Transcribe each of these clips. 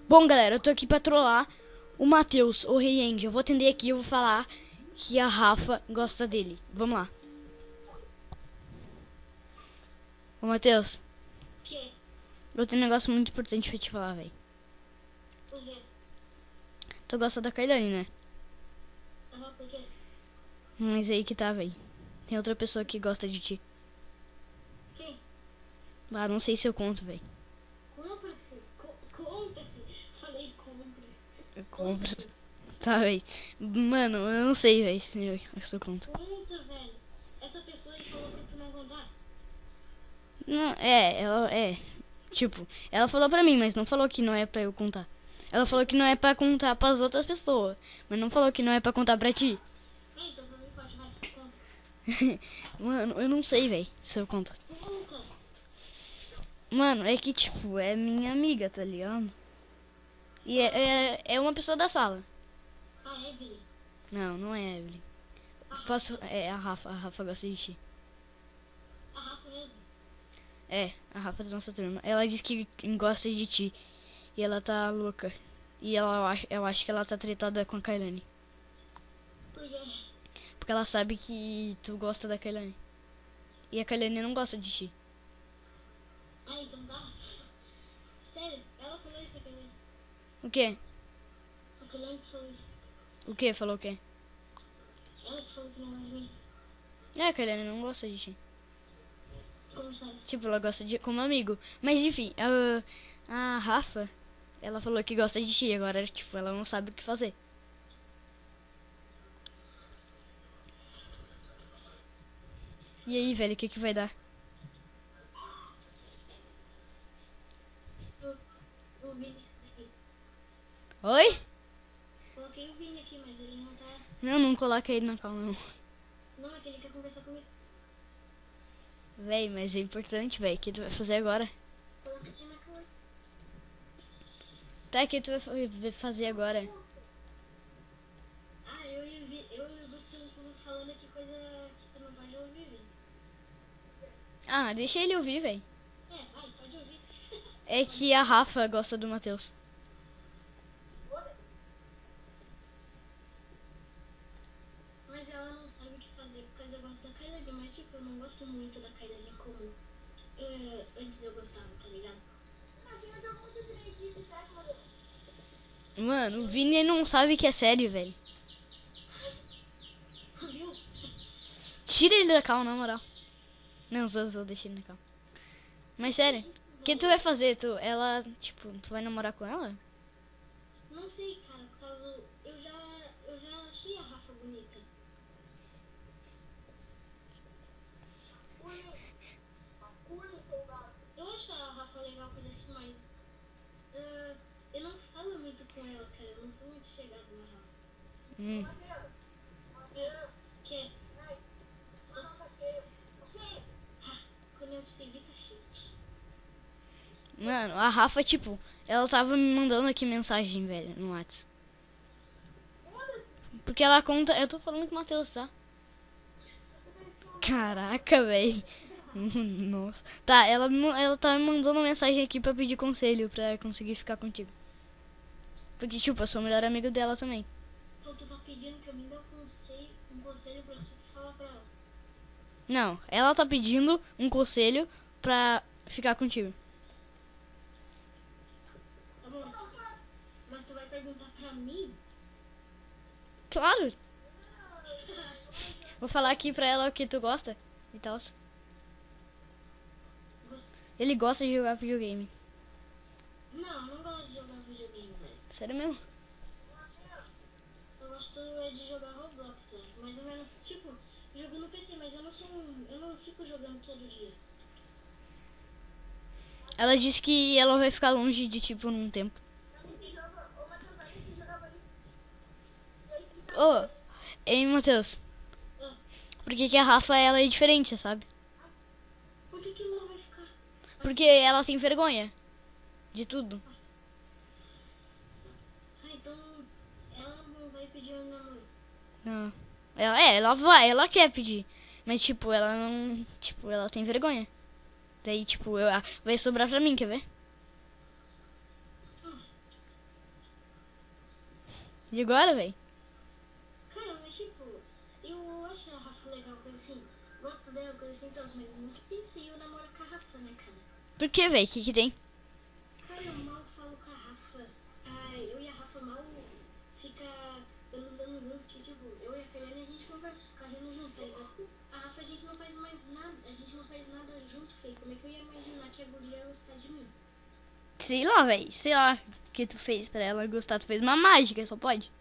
Bom, galera, eu tô aqui pra trollar o Matheus, o Rei Andy. Eu vou atender aqui e eu vou falar que a Rafa gosta dele. Vamos lá. Ô, Matheus, Que? eu tenho um negócio muito importante pra te falar, velho. O quê? Tu gosta da Kailane, né? Aham, por quê? Mas aí que tá, velho. Tem outra pessoa que gosta de ti. Quem? Ah, não sei se eu conto, velho. Compra, filho. Compra, filho. Falei compra. Eu compro. Tá, velho. Mano, eu não sei, velho, se eu conto. Conta, velho. Essa pessoa aí falou pra tu não contar. Não, ela é. Tipo, ela falou pra mim, mas não falou que não é pra eu contar. Ela falou que não é pra contar pras outras pessoas, mas não falou que não é pra contar pra ti. Ah, então pra mim pode, vai. Conta. Mano, eu não sei, velho, se eu conto. Conta. Mano, é que, tipo, é minha amiga, tá ligado? E é uma pessoa da sala. Ah, Evelyn. Não, não é a Evelyn. Posso. É a Rafa gosta de ti. A Rafa mesmo. É, a Rafa da nossa turma. Ela disse que gosta de ti. E ela tá louca. E eu acho que ela tá tretada com a Kailane. Por quê? Porque ela sabe que tu gosta da Kailane. E a Kailane não gosta de ti. Ah, então tá. Sério, ela falou isso aqui. O quê? A Kelane que falou isso. O quê? Falou o quê? Ela que falou que não é de mim. É, a Kailane não gosta de ti. Como sabe? Tipo, ela gosta de como amigo. Mas enfim, a Rafa, ela falou que gosta de ti. Agora, tipo, ela não sabe o que fazer. E aí, velho, o que que vai dar? O Vinícius aqui. Oi? Coloquei o Vini aqui, mas ele não tá. Não, não coloca ele na calma, não. Não, é que ele quer conversar comigo. Véi, mas é importante, véi. O que tu vai fazer agora? Coloca aqui na cama. Tá, o que tu vai fazer agora? Ah, eu e o Gustavo estamos falando aqui coisa que tu não pode ouvir, Vini. Ah, deixa ele ouvir, véi. É, vai, pode ouvir. É que a Rafa gosta do Matheus. Mas ela não sabe o que fazer por causa eu gosto da Kailane. Mas, tipo, eu não gosto muito da Kailane como antes eu gostava, tá ligado? Mano, o Vini não sabe que é sério, velho. Viu? Tira ele da calma, na moral. Não, só deixa ele na calma. Mas sério, o que tu vai fazer? Tipo, tu vai namorar com ela? Não sei, cara, por causa. Eu já achei a Rafa bonita. Eu acho a Rafa legal, coisa assim, mas. Eu não falo muito com ela, cara. Eu não sou muito chegada na Rafa. Hum. Que? Quando eu te segui, tá cheio. Mano, a Rafa, tipo, ela tava me mandando aqui mensagem, velho, no WhatsApp. Porque ela conta. Eu tô falando com o Matheus, tá? Caraca, velho. Nossa. Tá, ela tá me mandando mensagem aqui pra pedir conselho pra conseguir ficar contigo. Porque, tipo, eu sou o melhor amigo dela também. Então tu tá pedindo pra mim dar um conselho pra tu falar pra ela. Não, ela tá pedindo um conselho pra ficar contigo. Tá bom, mas tu vai perguntar pra mim? Claro. Vou falar aqui pra ela o que tu gosta e tal. Ele gosta de jogar videogame. Não gosto de jogar videogame, velho. Sério mesmo? Eu gosto de jogar Roblox, velho. Mais ou menos, tipo, jogo no PC, mas eu não fico jogando todo dia. Ela disse que ela vai ficar longe de tipo num tempo. Ô, ei, Matheus. Ah, Por que que a Rafa ela é diferente, sabe? por que ela vai ficar? Porque ela tem vergonha de tudo. Ah, então ela não vai pedir um namoro. Não. Ela quer pedir. Mas tipo, ela não. Tipo, ela tem vergonha. Daí, tipo, vai sobrar pra mim, quer ver? E agora, velho? Cara, mas tipo, eu acho a Rafa legal, coisa assim. Gosto dela, coisa assim, então, mas nunca pensei eu namoro com a Rafa, né, cara? Por que, velho? O que que tem? Cara, eu mal falo com a Rafa. Ai, eu e a Rafa mal fica andando junto, que tipo, eu e a Kayane a gente conversa, fica rindo junto, tá ligado? A Rafa a gente não faz mais nada, a gente não faz nada junto, feio. Como é que eu ia imaginar que a guria ia gostar de mim? Sei lá, velho. Sei lá o que tu fez pra ela gostar. Tu fez uma mágica, só pode.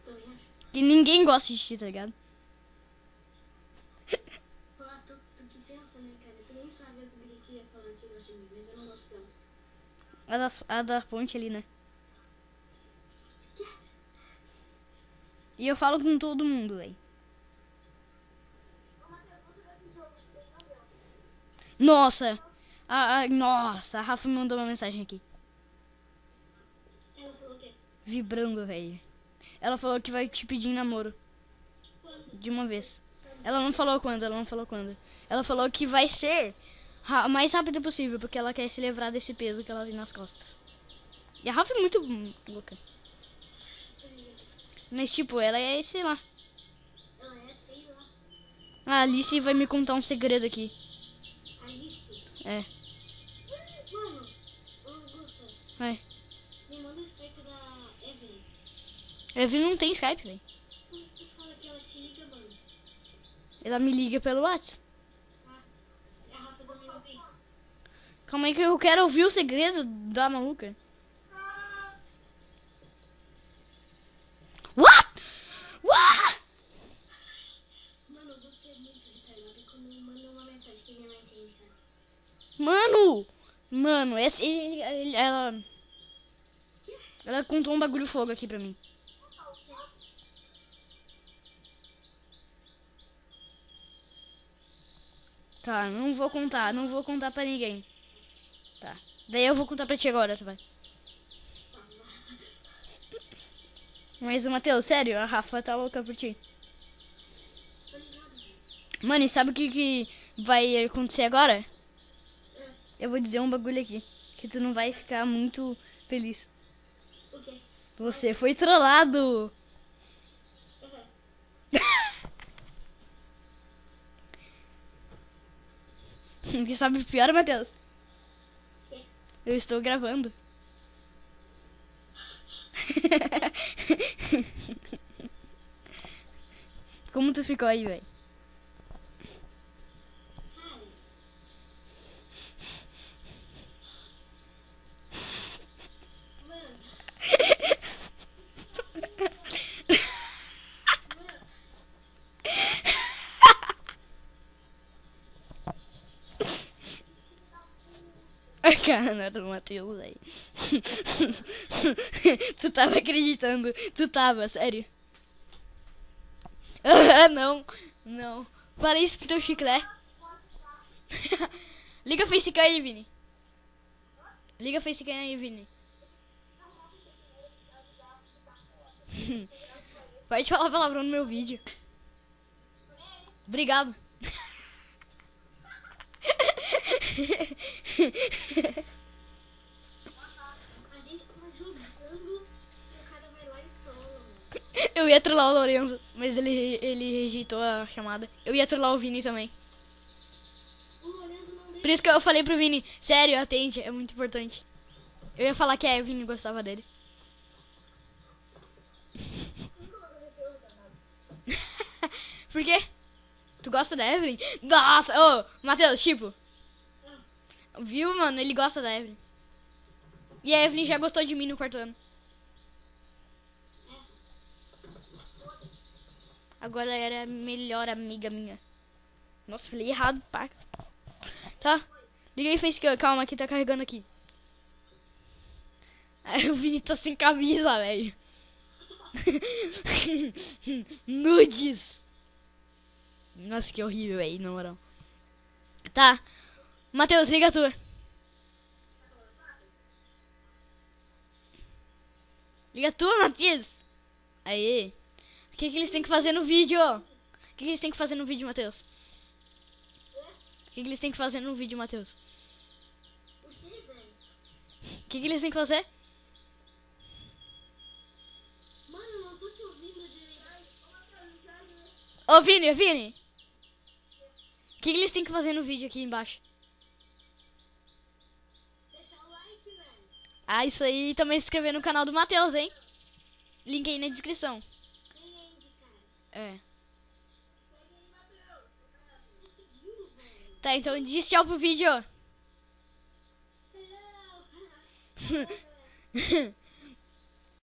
Também acho. Que ninguém gosta de ti, tá ligado? Pô, tu que pensa, né, cara? Tu nem sabe as gurias que ia falar que gosta de mim, mas eu não gosto delas. A da ponte ali, né? E eu falo com todo mundo, velho. Nossa! Nossa, a Rafa me mandou uma mensagem aqui. Ela falou o quê? Vibrando, velho. Ela falou que vai te pedir em namoro. Quando? De uma vez. Ela não falou quando, ela não falou quando. Ela falou que vai ser o mais rápido possível, porque ela quer se livrar desse peso que ela tem nas costas. E a Rafa é muito louca. Mas, tipo, ela é, sei lá. Ela é, sei lá. A Alice vai me contar um segredo aqui. Alice? É, Mano, ô Augusta, vai. me manda o Skype da Evelyn. Evelyn não tem Skype, velho. Tu fala que ela te liga, mano. Ela me liga pelo WhatsApp. Ah, a Rafa também não tem. Calma aí que eu quero ouvir o segredo da maluca. What? What? Mano, o Augusto é muito retardado quando me manda uma mensagem que minha mãe entende, cara. Mano, ela contou um bagulho fogo aqui pra mim. Tá, não vou contar pra ninguém. Tá. Daí eu vou contar pra ti agora, tá, vai. Mas, Matheus, sério, a Rafa tá louca por ti. Tô ligado, velho. Mano, e sabe o que vai acontecer agora? Eu vou dizer um bagulho aqui, que tu não vai ficar muito feliz. O quê? Você foi trollado! O que sabe o pior, Matheus? Quê? Eu estou gravando. Como tu ficou aí, velho? Cara, mano. A cara do Matheus, velho. Tu tava acreditando. Tu tava, sério. Ah, não. Não. Para isso pro teu chiclete. Liga a facecam aí, Vini. Liga a facecam aí, Vini. Pode falar palavrão no meu vídeo. Obrigado. A gente tava jogando e o cara vai lá e trola, mano. Eu ia trollar o Lorenzo, mas ele rejeitou a chamada. Eu ia trollar o Vini também. O Lorenzo não Por deixa. isso que eu falei pro Vini, sério, atende, é muito importante. Eu ia falar que a Evelyn gostava dele. Por quê? Tu gosta da Evelyn? Nossa, ô, Matheus, tipo. Viu, mano? Ele gosta da Evelyn. E a Evelyn já gostou de mim no quarto ano. Agora ela era a melhor amiga minha. Nossa, falei errado, pá. Tá? Liga aí, facecam. Calma, que tá carregando aqui. Aí o Vini tá sem camisa, velho. Nudes. Nossa, que horrível, velho, na moral. Tá. Matheus, liga tu. Liga tu, Matheus. Aê. O que eles têm que fazer no vídeo? O que eles têm que fazer no vídeo, Matheus? O que eles têm que fazer no vídeo, Matheus? O que, velho? O que eles têm que fazer? Ô, Vini, Vini. O que eles têm que fazer no vídeo aqui embaixo? Deixa o like, velho. Ah, isso aí. E também se inscrever no canal do Matheus, hein? Link aí na descrição. Nem Andy, cara. É. Conseguiu, velho. Tá, então diz tchau pro vídeo. Hello.